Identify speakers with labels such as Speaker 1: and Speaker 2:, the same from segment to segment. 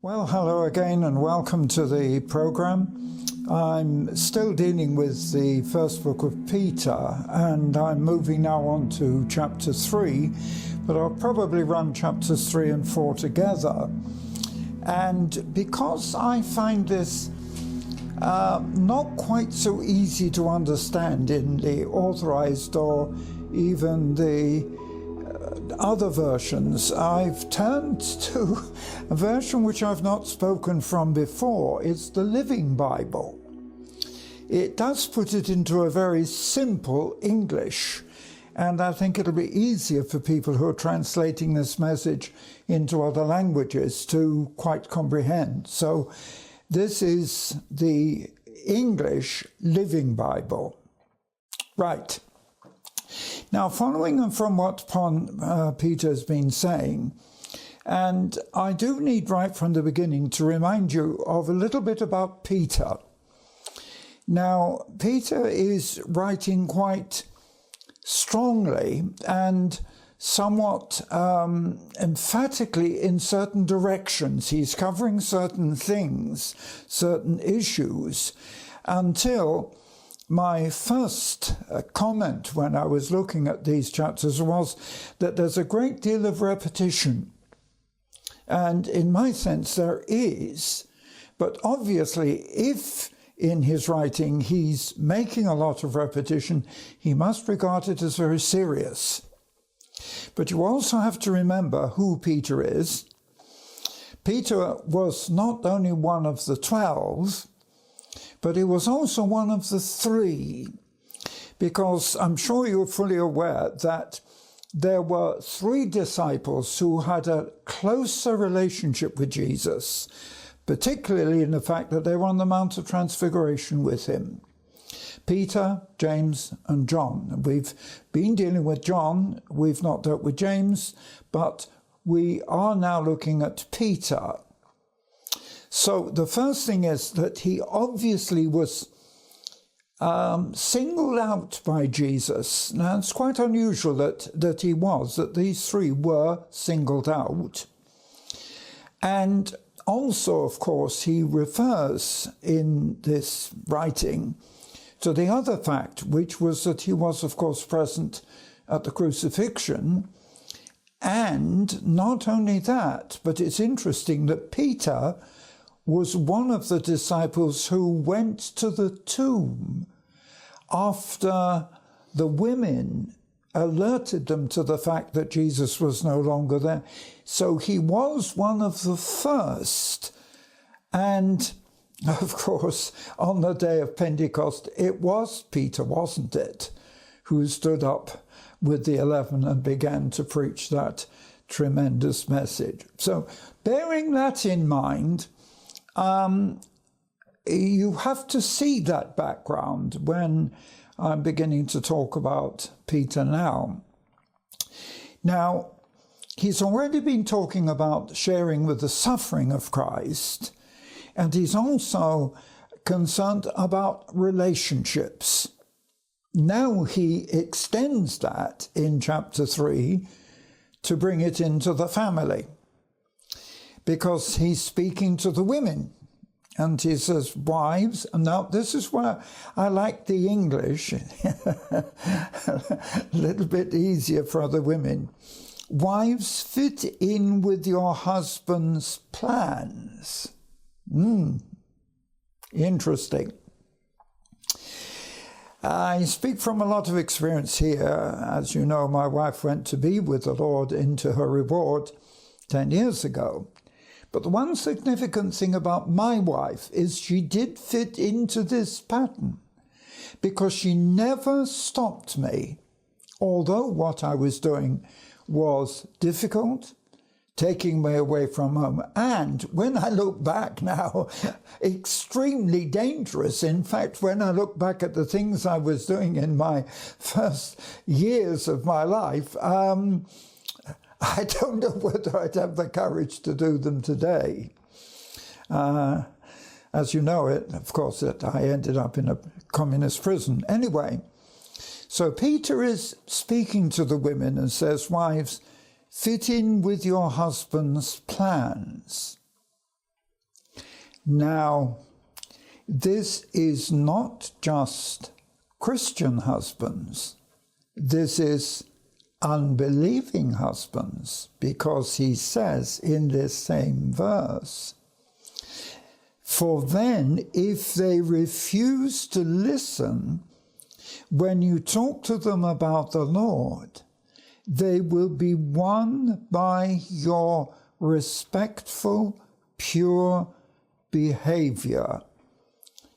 Speaker 1: Well, hello again and welcome to the program. I'm still dealing with the first book of Peter and I'm moving now on to chapter 3, but I'll probably run chapters 3 and 4 together. And because I find this not quite so easy to understand in the authorized or even the other versions, I've turned to a version which I've not spoken from before. It's the Living Bible. It does put it into a very simple English, and I think it'll be easier for people who are translating this message into other languages to quite comprehend. So this is the English Living Bible. Right. Now, following from what Peter has been saying, and I do need right from the beginning to remind you of a little bit about Peter. Now, Peter is writing quite strongly and somewhat emphatically in certain directions. He's covering certain things, certain issues, until my first comment when I was looking at these chapters was that there's a great deal of repetition. And in my sense there is, but obviously if in his writing he's making a lot of repetition, he must regard it as very serious. But you also have to remember who Peter is. Peter was not only one of the 12, but he was also one of the 3, because I'm sure you're fully aware that there were 3 disciples who had a closer relationship with Jesus, particularly in the fact that they were on the Mount of Transfiguration with him. Peter, James, and John. We've been dealing with John, we've not dealt with James, but we are now looking at Peter. So the first thing is that he obviously was singled out by Jesus. Now, it's quite unusual that these 3 were singled out. And also, of course, he refers in this writing to the other fact, which was that he was, of course, present at the crucifixion. And not only that, but it's interesting that Peter was one of the disciples who went to the tomb after the women alerted them to the fact that Jesus was no longer there. So he was one of the first. And, of course, on the day of Pentecost, it was Peter, wasn't it, who stood up with the 11 and began to preach that tremendous message. So, bearing that in mind, you have to see that background when I'm beginning to talk about Peter now. Now, he's already been talking about sharing with the suffering of Christ, and he's also concerned about relationships. Now he extends that in chapter 3 to bring it into the family, because he's speaking to the women. And he says, wives, and now this is where I like the English, a little bit easier for other women. Wives, fit in with your husband's plans. Interesting. I speak from a lot of experience here. As you know, my wife went to be with the Lord into her reward 10 years ago. But the one significant thing about my wife is she did fit into this pattern, because she never stopped me, although what I was doing was difficult, taking me away from home, and when I look back now, extremely dangerous. In fact, when I look back at the things I was doing in my first years of my life, I don't know whether I'd have the courage to do them today. As you know it, of course, that I ended up in a communist prison. Anyway, so Peter is speaking to the women and says, wives, fit in with your husband's plans. Now, this is not just Christian husbands. This is unbelieving husbands, because he says in this same verse, for then if they refuse to listen when you talk to them about the Lord, they will be won by your respectful, pure behavior.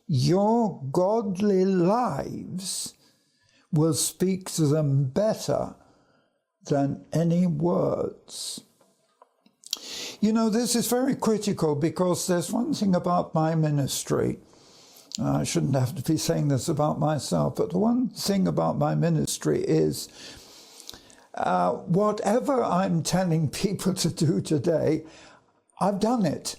Speaker 1: Your godly lives will speak to them better than any words. You know, this is very critical, because there's one thing about my ministry. I shouldn't have to be saying this about myself, but the one thing about my ministry is whatever I'm telling people to do today, I've done it.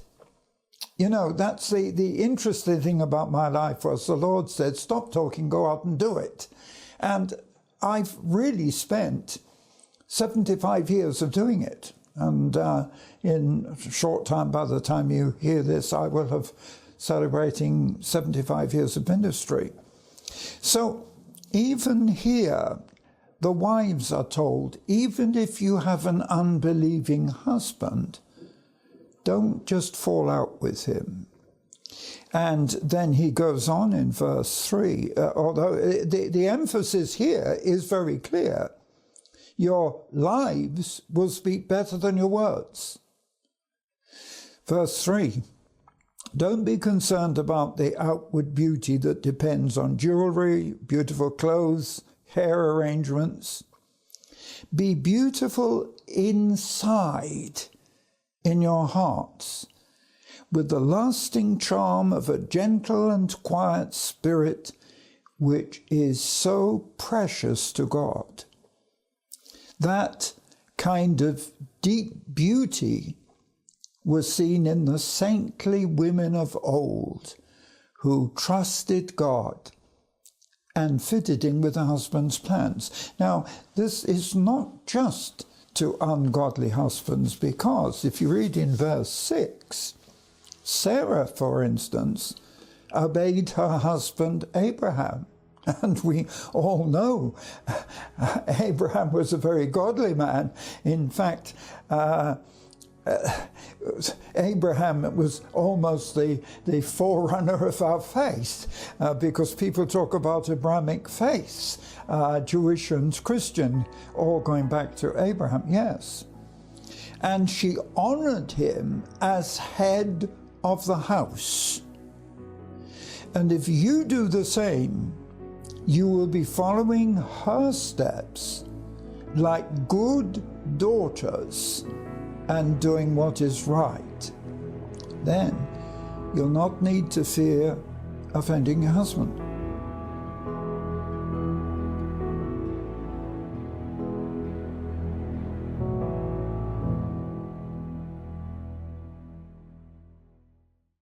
Speaker 1: You know, that's the interesting thing about my life was the Lord said, stop talking, go out and do it. And I've really spent 75 years of doing it. And in a short time, by the time you hear this, I will have celebrating 75 years of ministry. So even here, the wives are told, even if you have an unbelieving husband, don't just fall out with him. And then he goes on in verse 3, although the emphasis here is very clear. Your lives will speak better than your words. Verse 3, don't be concerned about the outward beauty that depends on jewelry, beautiful clothes, hair arrangements. Be beautiful inside in your hearts, with the lasting charm of a gentle and quiet spirit, which is so precious to God. That kind of deep beauty was seen in the saintly women of old who trusted God and fitted in with a husband's plans. Now, this is not just to ungodly husbands, because if you read in verse 6, Sarah, for instance, obeyed her husband Abraham. And we all know Abraham was a very godly man. In fact, Abraham was almost the forerunner of our faith, because people talk about Abrahamic faiths, Jewish and Christian, all going back to Abraham, yes. And she honored him as head of the house. And if you do the same, you will be following her steps like good daughters and doing what is right. Then you'll not need to fear offending your husband.